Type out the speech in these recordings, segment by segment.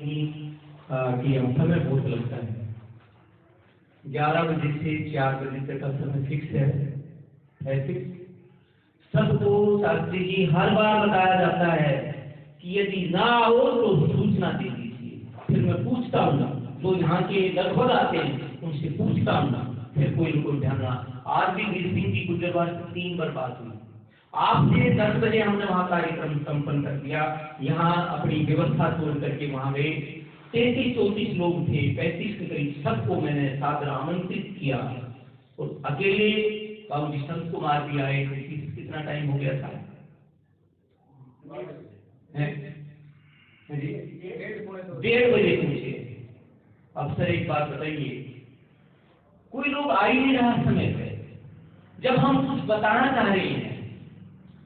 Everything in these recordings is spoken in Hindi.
थी कि हम समय बहुत लगता है, 11 बजे से 4 बजे तक का समय फिक्स है फिक्स। सबको शास्त्री जी हर बार बताया जाता है कि यदि ना हो तो सूचना दे दीजिए। फिर मैं पूछता हूँ, जो यहाँ के लगभग आते हैं उनसे पूछता हूँ, फिर कोई ध्यान रहा। आज भी वीर सिंह की गुजरवार 3 बार बात हुई। आपसे 10 बजे हमने वहाँ कार्यक्रम संपन्न कर दिया। यहाँ अपनी व्यवस्था छोड़ करके वहाँ गए, 33-34 लोग थे, 35 के करीब, सबको मैंने सादर आमंत्रित किया। और अकेले बाबू जी संत कुमार भी आए। कितना टाइम हो गया था? 1:30 बजे पूछे। अब सर एक बात बताइए, कोई लोग आ ही नहीं रहा समय पे। जब हम कुछ बताना चाह रहे हैं,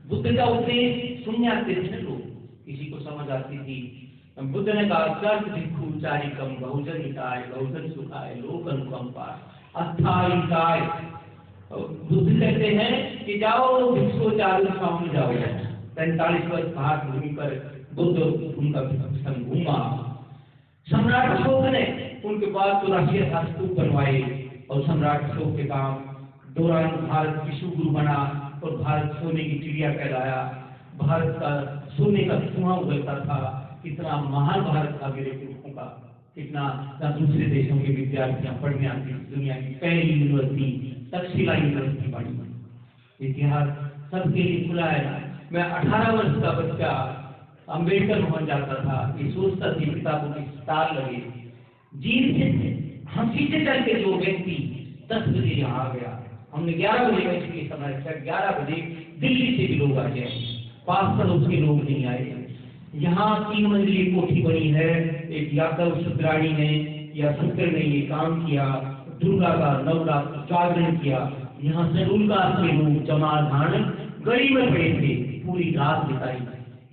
बुद्ध का उपदेश सुनने आते थे लोग, किसी को समझ आती थी। बुद्ध ने कहा कर्त भिक्षु चारिकम बहुजन हिताय बहुजन सुखाय लोक अनुकंपा अस्थायी काय। बुद्ध कहते हैं कि जाओ भिक्षु चारों में जाओ। 45 वर्ष भारत भूमि पर बुद्ध उनका संग घूमा। सम्राट अशोक ने उनके बाद 84 स्तूप बनवाए और सम्राट अशोक के काम दौरान भारत विश्व गुरु बना और भारत सोने की चिड़िया कहलाया। भारत का सोने का धुआं उगलता था। कितना महान भारत था मेरे पुरखों का, कितना दूसरे देशों के विद्यार्थियां पढ़ने आती। दुनिया की पहली यूनिवर्सिटी तक्षशिला यूनिवर्सिटी बनी। इतिहास सबके लिए खुला है। मैं 18 वर्ष का बच्चा अम्बेडकर भवन जाता था, ये सोचता थी किताबों की स्टाल लगे। जीन से हंसी से चल के जो व्यक्ति 10 बजे यहाँ आ गया, हमने 11 बजे का इसलिए समय रखा। 11 बजे दिल्ली से भी लोग आ गए, 5 पड़ोस के लोग नहीं आए। यहाँ 3 मंजिली कोठी बनी है। एक यादव शुक्राणी ने या शुक्र ने ये काम किया, दुर्गा का नवरात्र जागरण किया। यहाँ सरूलकास के लोग जमाधान गली में पड़े थे, पूरी रात बिताई।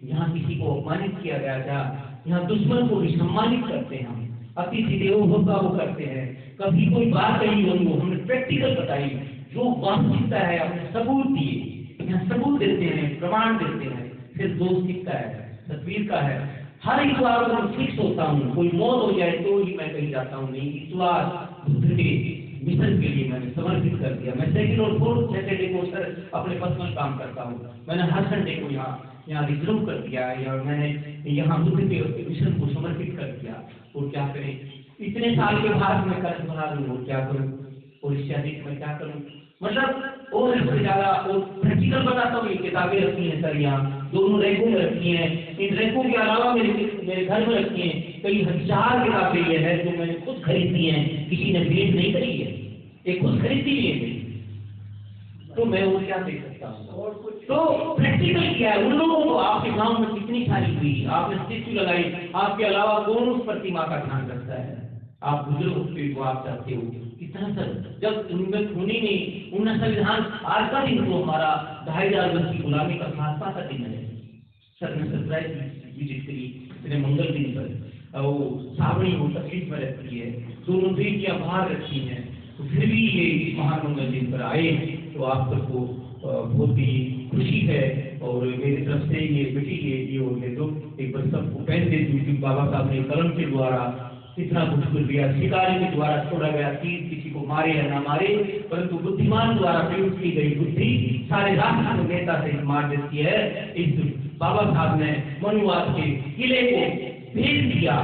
यहाँ किसी को अपमानित किया गया था। यहाँ दुश्मन को भी सम्मानित करते हैं हम, अतिथि देवो भव वो करते हैं। कभी कोई बात कही हो तो हमने प्रैक्टिकल बताई, जो वास्तविकता है हमने सबूत दिए। यहाँ सबूत देते हैं, प्रमाण देते हैं, फिर दोष दिखता है, तस्वीर का है। हर इतवार को मैं फिक्स होता हूँ, कोई मौत हो जाए तो ही मैं कहीं जाता हूँ नहीं। इतवार बुद्ध के मिशन के लिए मैंने समर्पित कर दिया। मैं सेकंड और फोर्थ सैटरडे को सर अपने पर्सनल काम करता हूँ। मैंने हर संडे को यहाँ रिजर्व कर दिया है और मैंने यहाँ बुद्ध के मिशन को समर्पित कर दिया। और क्या करें, इतने साल के बाद मैं कर्ज बना लूँ और क्या करूँ, और इससे अधिक मैं क्या करूँ। मतलब और इससे ज्यादा और प्रैक्टिकल बताता हूँ। ये किताबें रखी हैं सर, यहाँ दोनों रैकों में रखी हैं। इन रैकों के अलावा मेरे घर में रखी हैं कई हजार किताबें ये है जो मैंने खुद खरीदी हैं, किसी ने भेंट नहीं करी है, एक खुद खरीदी है। तो मैं वो क्या दे सकता हूँ। तो प्रैक्टिकल किया है उन लोगों को। आपके गांव में कितनी सारी हुई, आपने स्टेच्यू लगाई, आपके अलावा कौन उस प्रतिमा का ध्यान रखता है। आप बुजुर्ग को आप चाहते हो कितना सर, जब उनमें खूनी नहीं उनने संविधान। आज का दिन तो हमारा 2500 वर्ष की गुलामी का खासा का दिन है सर। ने सरप्राइज विजिट करी इतने मंगल दिन पर, वो सावणी वो तकलीफ में रहती है, दोनों बेटियां बाहर रखी हैं, तो फिर भी ये महान मंगल दिन पर आए। तो आप सबको बहुत ही खुशी है। और मेरी तरफ से ये बेटी ये दो एक बार सबको पहन देती हूँ, क्योंकि बाबा साहब ने कलम के द्वारा कितना कुछ कर दिया। शिकारी के द्वारा छोड़ा गया तीर, किसी को मारे या ना मारे, परंतु बुद्धिमान द्वारा प्रयोग की गई बुद्धि सारे राष्ट्र को नेता से मार देती है। इस बाबा साहब ने मनुवाद के किले को भेज दिया।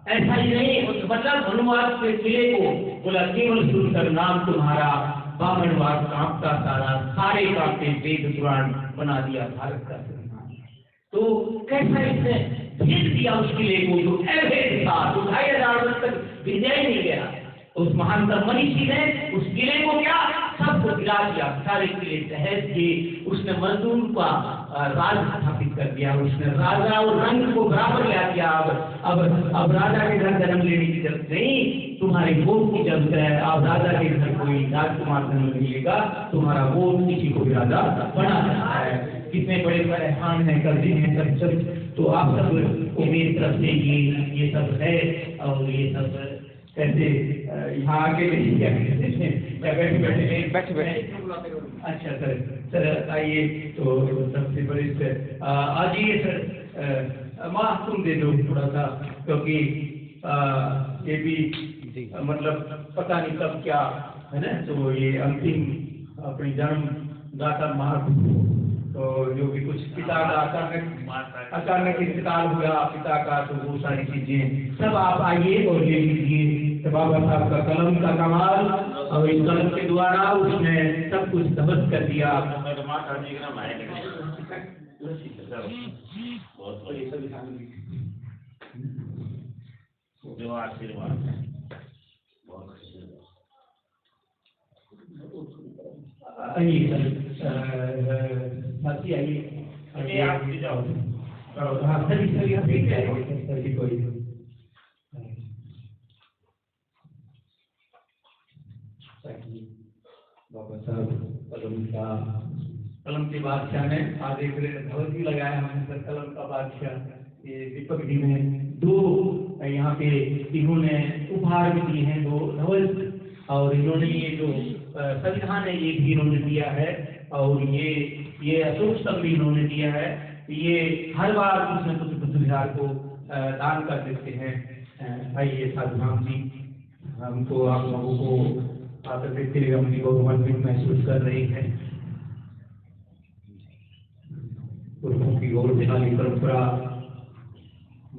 ऐसा ही नहीं, मतलब मनुवाद के किले को बोला केवल सुनकर नाम तुम्हारा बामनवाद कांपता सारा, सारे कांपते वेद पुराण बना दिया भारत का संविधान। तो कैसा इसने भेज दिया उस किले को जो अवैध था, जो 2500 वर्ष तक विजय नहीं गया। उस महानतम मनीषी ने उस किले को क्या सबको गिरा दिया, सारे किले तहस किए। उसने मजदूर का राज स्थापित कर दिया, उसने राजा और रंग को बराबर ला दिया। अब राजा के घर जन्म लेने की जरूरत नहीं, तुम्हारे वोट की जरूरत है। अब राजा के घर कोई राजकुमार जन्म नहीं लेगा, तुम्हारा वोट किसी को भी राजा बना सकता है। कितने बड़े बड़े हान हैं, कर्जे हैं, सब। तो आप सब को मेरी तरफ से ये सब है। और ये सब कैसे यहाँ आके बैठे। अच्छा सर आइए। तो सबसे बड़े आइए सर माँ तुम दे दो थोड़ा सा, क्योंकि ये भी मतलब पता नहीं कब क्या है ना, तो ये अंतिम अपनी जन्म दाता महाप्रभु, तो जो भी कुछ पिता का अचानक इंतकाल हुआ पिता का, तो वो सारी चीजें सब आप आइए और ले लीजिए। तो बाबा साहब का कलम का कमाल, और इस कलम के द्वारा उसने सब कुछ ध्वस्त कर दिया। आइए आप भी जाओ। हाँ सभी कोई बाबा साहब कलम के बादशाह ने आज एक ध्वज भी लगाया हमने सर, कलम का बादशाह ये दीपक जी ने दो यहाँ पे इन्होंने उपहार भी दिए हैं, दो ध्वज, और इन्होंने ये जो संविधान है ये भी इन्होंने दिया है, और ये अशोक स्तंभ भी इन्होंने दिया है। ये हर बार कुछ न कुछ बुद्ध विहार को दान कर देते हैं। आइए साधु राम जी, हमको आप लोगों को आकर देखते हुए अपनी गौरवान्वित महसूस कर रहे हैं। पुरुषों की गौरवशाली परंपरा,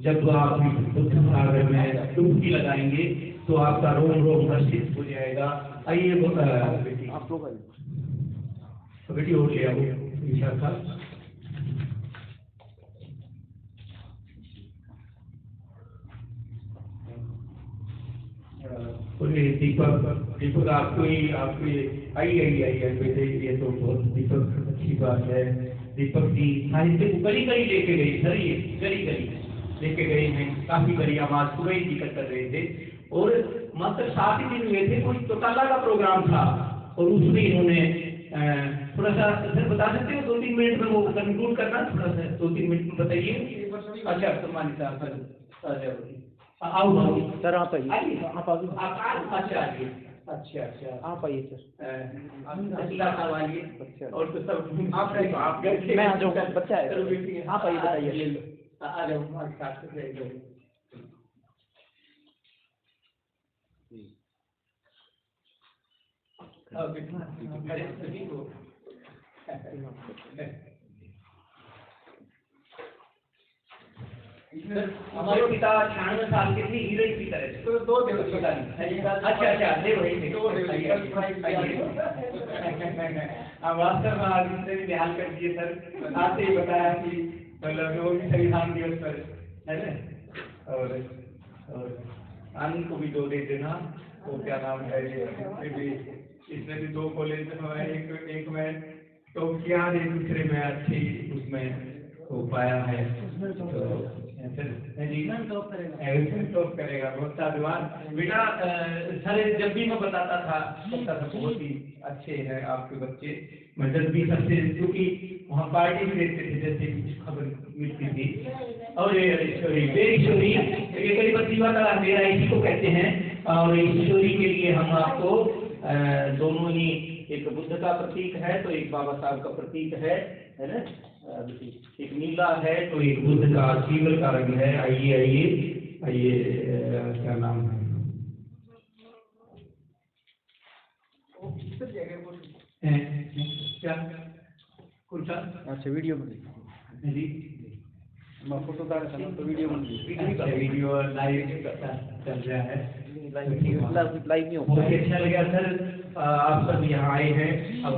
जब आप बुद्ध सागर में डुबकी लगाएंगे तो आपका रोम रोम हर्षित हो जाएगा। आइए बेटी, आप लोग बेटी और ले आओ ईशा था। दीपक आपको आइए बेटे, ये तो बहुत दीपक अच्छी बात है। दीपक जी साहित्य को कड़ी कड़ी लेके गए सर, ये कड़ी लेके गए हैं, काफी कड़ी आवाज सुबह ही जिक्र कर रहे थे, और मात्र 7 ही दिन हुए थे, कोई चौटाला का प्रोग्राम था, और उसमें इन्होंने थोड़ा सा सर बता सकते हो 2-3 मिनट में वो कंक्लूड करना, थोड़ा सा 2-3 मिनट में बताइए। अच्छा सम्मानित आओ सर, आप आइए, आप अच्छा आइए, अच्छा आप आइए सर, आइए और तो सब आप मैं आ जाऊँगा, बच्चा है, आप आइए बताइए, आ जाओ। हमारे पिता 96 साल के थे, हीरो की तरह से, तो 2 देव पता नहीं। अच्छा देव वही थे, 2 देव। वास्तव में आज इससे भी ध्यान कर दिए सर, आपसे ही बताया कि मतलब वो भी संविधान दिवस पर है ना, और आनंद को भी 2 दे देना। वो क्या नाम है, इसमें भी 2 कॉलेज में, एक में तो क्या एक दूसरे में अच्छी उसमें हो पाया है, तो टॉप करेगा। बहुत साधुवाद बेटा। सर जब भी मैं बताता था बहुत ही अच्छे हैं आपके बच्चे, मैं जब भी सबसे, क्योंकि वहाँ पार्टी भी देते थे जैसे कुछ खबर मिलती थी, और ईश्वरी ये कई बच्ची वाला मेरा इसी को कहते हैं, और ईश्वरी के लिए हम आपको दोनों ही, एक बुद्ध का प्रतीक है तो एक बाबा साहब का प्रतीक है ना, एक नीला है तो एक बुद्ध का सीवर का रंग है। आइए क्या नाम है, क्या कुछ अच्छा वीडियो बन जी, मैं फोटो का तो वीडियो लाइव चल रहा है, लाइव नहीं हो। बहुत अच्छा लगा सर, आप सब यहाँ आए हैं। अब